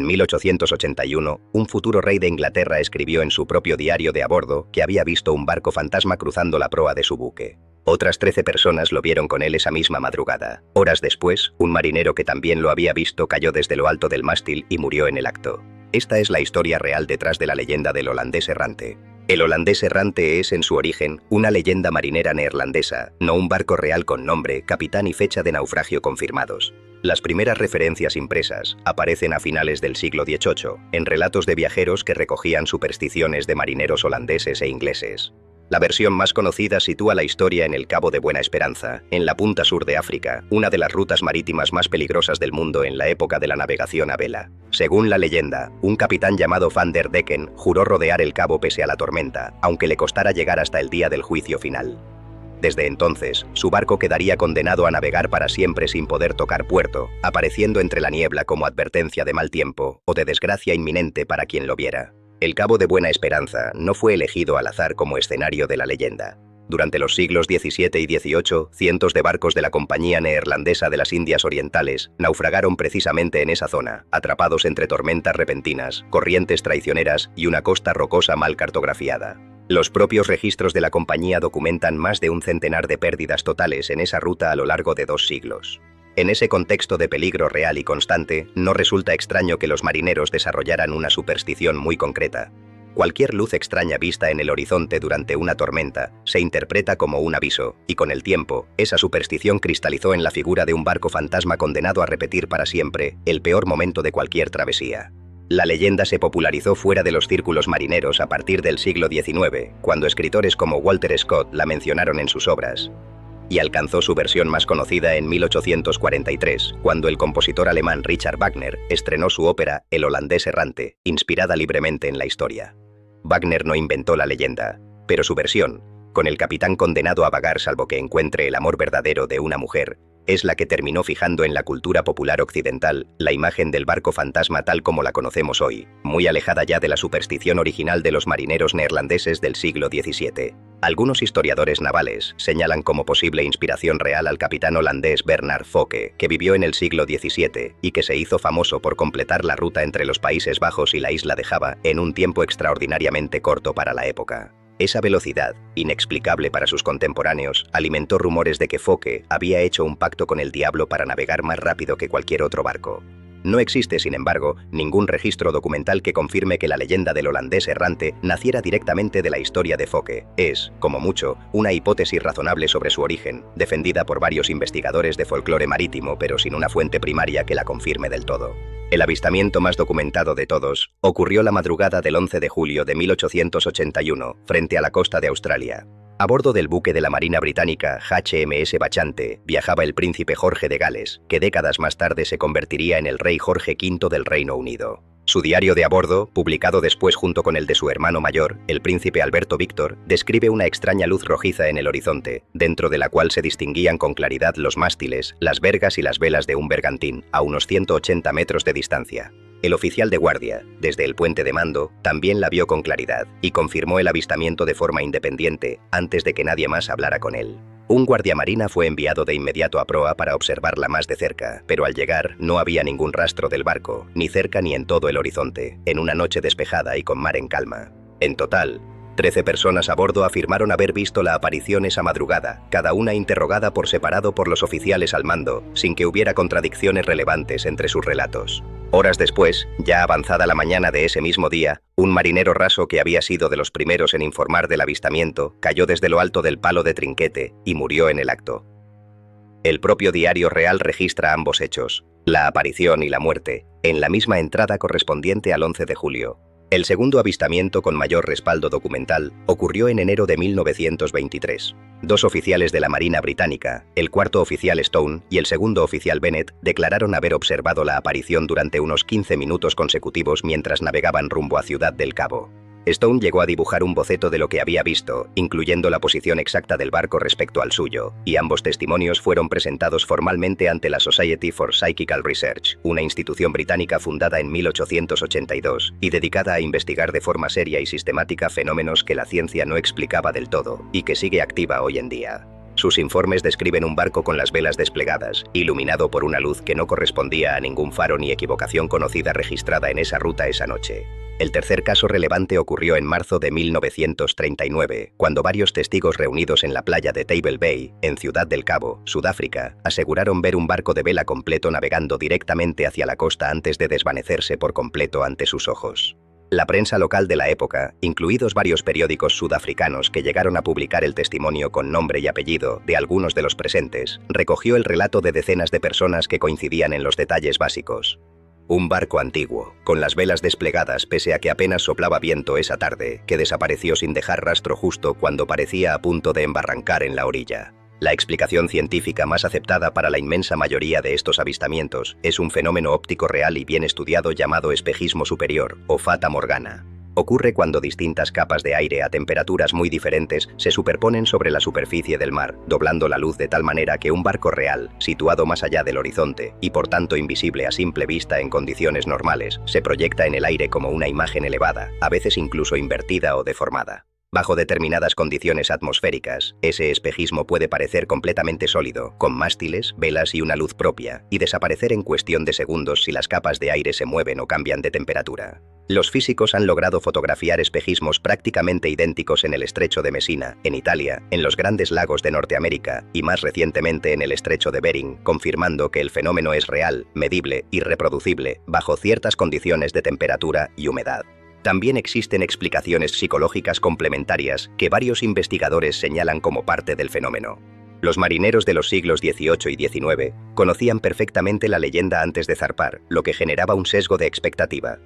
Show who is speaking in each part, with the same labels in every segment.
Speaker 1: En 1881, un futuro rey de Inglaterra escribió en su propio diario de a bordo que había visto un barco fantasma cruzando la proa de su buque. Otras 13 personas lo vieron con él esa misma madrugada. Horas después, un marinero que también lo había visto cayó desde lo alto del mástil y murió en el acto. Esta es la historia real detrás de la leyenda del holandés errante. El holandés errante es, en su origen, una leyenda marinera neerlandesa, no un barco real con nombre, capitán y fecha de naufragio confirmados. Las primeras referencias impresas aparecen a finales del siglo XVIII, en relatos de viajeros que recogían supersticiones de marineros holandeses e ingleses. La versión más conocida sitúa la historia en el Cabo de Buena Esperanza, en la punta sur de África, una de las rutas marítimas más peligrosas del mundo en la época de la navegación a vela. Según la leyenda, un capitán llamado Van der Decken juró rodear el cabo pese a la tormenta, aunque le costara llegar hasta el día del juicio final. Desde entonces, su barco quedaría condenado a navegar para siempre sin poder tocar puerto, apareciendo entre la niebla como advertencia de mal tiempo o de desgracia inminente para quien lo viera. El Cabo de Buena Esperanza no fue elegido al azar como escenario de la leyenda. Durante los siglos XVII y XVIII, cientos de barcos de la Compañía Neerlandesa de las Indias Orientales naufragaron precisamente en esa zona, atrapados entre tormentas repentinas, corrientes traicioneras y una costa rocosa mal cartografiada. Los propios registros de la compañía documentan más de un centenar de pérdidas totales en esa ruta a lo largo de 2 siglos. En ese contexto de peligro real y constante, no resulta extraño que los marineros desarrollaran una superstición muy concreta. Cualquier luz extraña vista en el horizonte durante una tormenta se interpreta como un aviso, y con el tiempo, esa superstición cristalizó en la figura de un barco fantasma condenado a repetir para siempre el peor momento de cualquier travesía. La leyenda se popularizó fuera de los círculos marineros a partir del siglo XIX, cuando escritores como Walter Scott la mencionaron en sus obras, y alcanzó su versión más conocida en 1843, cuando el compositor alemán Richard Wagner estrenó su ópera El holandés errante, inspirada libremente en la historia. Wagner no inventó la leyenda, pero su versión, con el capitán condenado a vagar salvo que encuentre el amor verdadero de una mujer, es la que terminó fijando en la cultura popular occidental la imagen del barco fantasma tal como la conocemos hoy, muy alejada ya de la superstición original de los marineros neerlandeses del siglo XVII. Algunos historiadores navales señalan como posible inspiración real al capitán holandés Bernard Fokke, que vivió en el siglo XVII y que se hizo famoso por completar la ruta entre los Países Bajos y la isla de Java en un tiempo extraordinariamente corto para la época. Esa velocidad, inexplicable para sus contemporáneos, alimentó rumores de que Fokke había hecho un pacto con el diablo para navegar más rápido que cualquier otro barco. No existe, sin embargo, ningún registro documental que confirme que la leyenda del holandés errante naciera directamente de la historia de Fokke. Es, como mucho, una hipótesis razonable sobre su origen, defendida por varios investigadores de folclore marítimo, pero sin una fuente primaria que la confirme del todo. El avistamiento más documentado de todos ocurrió la madrugada del 11 de julio de 1881, frente a la costa de Australia. A bordo del buque de la Marina Británica HMS Bachante viajaba el príncipe Jorge de Gales, que décadas más tarde se convertiría en el rey Jorge V del Reino Unido. Su diario de a bordo, publicado después junto con el de su hermano mayor, el príncipe Alberto Víctor, describe una extraña luz rojiza en el horizonte, dentro de la cual se distinguían con claridad los mástiles, las vergas y las velas de un bergantín, a unos 180 metros de distancia. El oficial de guardia, desde el puente de mando, también la vio con claridad y confirmó el avistamiento de forma independiente antes de que nadie más hablara con él. Un guardiamarina fue enviado de inmediato a proa para observarla más de cerca, pero al llegar no había ningún rastro del barco, ni cerca ni en todo el horizonte, en una noche despejada y con mar en calma. En total, 13 personas a bordo afirmaron haber visto la aparición esa madrugada, cada una interrogada por separado por los oficiales al mando, sin que hubiera contradicciones relevantes entre sus relatos. Horas después, ya avanzada la mañana de ese mismo día, un marinero raso que había sido de los primeros en informar del avistamiento cayó desde lo alto del palo de trinquete y murió en el acto. El propio Diario Real registra ambos hechos, la aparición y la muerte, en la misma entrada correspondiente al 11 de julio. El segundo avistamiento con mayor respaldo documental ocurrió en enero de 1923. 2 oficiales de la Marina Británica, el cuarto oficial Stone y el segundo oficial Bennett, declararon haber observado la aparición durante unos 15 minutos consecutivos mientras navegaban rumbo a Ciudad del Cabo. Stone llegó a dibujar un boceto de lo que había visto, incluyendo la posición exacta del barco respecto al suyo, y ambos testimonios fueron presentados formalmente ante la Society for Psychical Research, una institución británica fundada en 1882 y dedicada a investigar de forma seria y sistemática fenómenos que la ciencia no explicaba del todo y que sigue activa hoy en día. Sus informes describen un barco con las velas desplegadas, iluminado por una luz que no correspondía a ningún faro ni equivocación conocida registrada en esa ruta esa noche. El tercer caso relevante ocurrió en marzo de 1939, cuando varios testigos reunidos en la playa de Table Bay, en Ciudad del Cabo, Sudáfrica, aseguraron ver un barco de vela completo navegando directamente hacia la costa antes de desvanecerse por completo ante sus ojos. La prensa local de la época, incluidos varios periódicos sudafricanos que llegaron a publicar el testimonio con nombre y apellido de algunos de los presentes, recogió el relato de decenas de personas que coincidían en los detalles básicos. Un barco antiguo, con las velas desplegadas pese a que apenas soplaba viento esa tarde, que desapareció sin dejar rastro justo cuando parecía a punto de embarrancar en la orilla. La explicación científica más aceptada para la inmensa mayoría de estos avistamientos es un fenómeno óptico real y bien estudiado llamado espejismo superior, o fata morgana. Ocurre cuando distintas capas de aire a temperaturas muy diferentes se superponen sobre la superficie del mar, doblando la luz de tal manera que un barco real, situado más allá del horizonte, y por tanto invisible a simple vista en condiciones normales, se proyecta en el aire como una imagen elevada, a veces incluso invertida o deformada. Bajo determinadas condiciones atmosféricas, ese espejismo puede parecer completamente sólido, con mástiles, velas y una luz propia, y desaparecer en cuestión de segundos si las capas de aire se mueven o cambian de temperatura. Los físicos han logrado fotografiar espejismos prácticamente idénticos en el estrecho de Messina, en Italia, en los grandes lagos de Norteamérica y más recientemente en el estrecho de Bering, confirmando que el fenómeno es real, medible y reproducible bajo ciertas condiciones de temperatura y humedad. También existen explicaciones psicológicas complementarias que varios investigadores señalan como parte del fenómeno. Los marineros de los siglos XVIII y XIX conocían perfectamente la leyenda antes de zarpar, lo que generaba un sesgo de expectativa.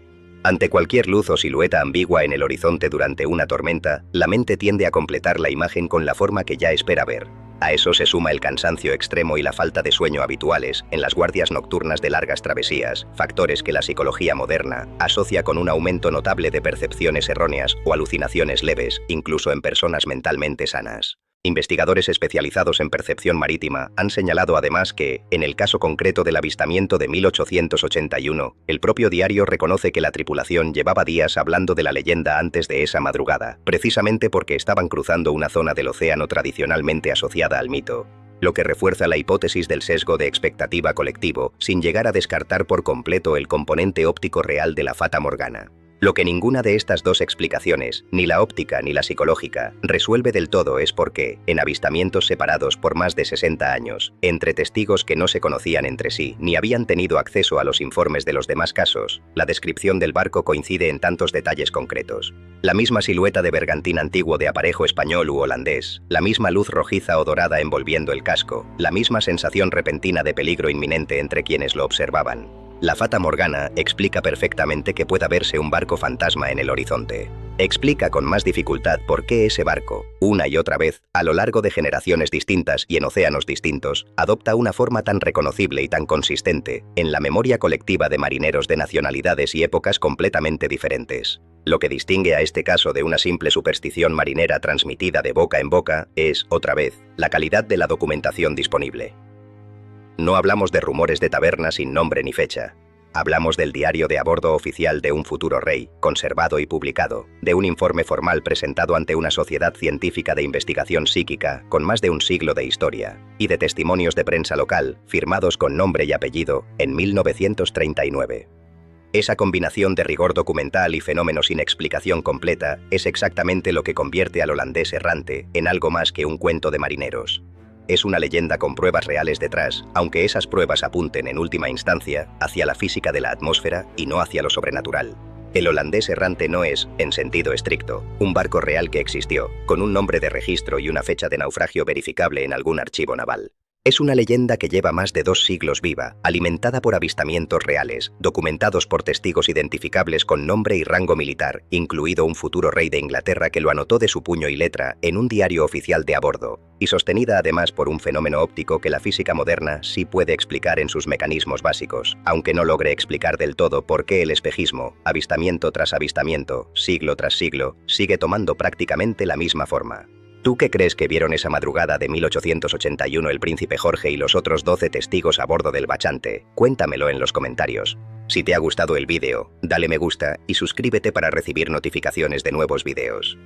Speaker 1: Ante cualquier luz o silueta ambigua en el horizonte durante una tormenta, la mente tiende a completar la imagen con la forma que ya espera ver. A eso se suma el cansancio extremo y la falta de sueño habituales en las guardias nocturnas de largas travesías, factores que la psicología moderna asocia con un aumento notable de percepciones erróneas o alucinaciones leves, incluso en personas mentalmente sanas. Investigadores especializados en percepción marítima han señalado además que, en el caso concreto del avistamiento de 1881, el propio diario reconoce que la tripulación llevaba días hablando de la leyenda antes de esa madrugada, precisamente porque estaban cruzando una zona del océano tradicionalmente asociada al mito, lo que refuerza la hipótesis del sesgo de expectativa colectivo, sin llegar a descartar por completo el componente óptico real de la fata morgana. Lo que ninguna de estas dos explicaciones, ni la óptica ni la psicológica, resuelve del todo es porque, en avistamientos separados por más de 60 años, entre testigos que no se conocían entre sí ni habían tenido acceso a los informes de los demás casos, la descripción del barco coincide en tantos detalles concretos. La misma silueta de bergantín antiguo de aparejo español u holandés, la misma luz rojiza o dorada envolviendo el casco, la misma sensación repentina de peligro inminente entre quienes lo observaban. La fata morgana explica perfectamente que pueda verse un barco fantasma en el horizonte. Explica con más dificultad por qué ese barco, una y otra vez, a lo largo de generaciones distintas y en océanos distintos, adopta una forma tan reconocible y tan consistente en la memoria colectiva de marineros de nacionalidades y épocas completamente diferentes. Lo que distingue a este caso de una simple superstición marinera transmitida de boca en boca es, otra vez, la calidad de la documentación disponible. No hablamos de rumores de taberna sin nombre ni fecha. Hablamos del diario de a bordo oficial de un futuro rey, conservado y publicado, de un informe formal presentado ante una sociedad científica de investigación psíquica con más de un siglo de historia, y de testimonios de prensa local, firmados con nombre y apellido, en 1939. Esa combinación de rigor documental y fenómeno sin explicación completa es exactamente lo que convierte al holandés errante en algo más que un cuento de marineros. Es una leyenda con pruebas reales detrás, aunque esas pruebas apunten en última instancia hacia la física de la atmósfera y no hacia lo sobrenatural. El holandés errante no es, en sentido estricto, un barco real que existió, con un nombre de registro y una fecha de naufragio verificable en algún archivo naval. Es una leyenda que lleva más de 2 siglos viva, alimentada por avistamientos reales, documentados por testigos identificables con nombre y rango militar, incluido un futuro rey de Inglaterra que lo anotó de su puño y letra en un diario oficial de a bordo, y sostenida además por un fenómeno óptico que la física moderna sí puede explicar en sus mecanismos básicos, aunque no logre explicar del todo por qué el espejismo, avistamiento tras avistamiento, siglo tras siglo, sigue tomando prácticamente la misma forma. ¿Tú qué crees que vieron esa madrugada de 1881 el príncipe Jorge y los otros 12 testigos a bordo del Bachante? Cuéntamelo en los comentarios. Si te ha gustado el vídeo, dale me gusta y suscríbete para recibir notificaciones de nuevos vídeos.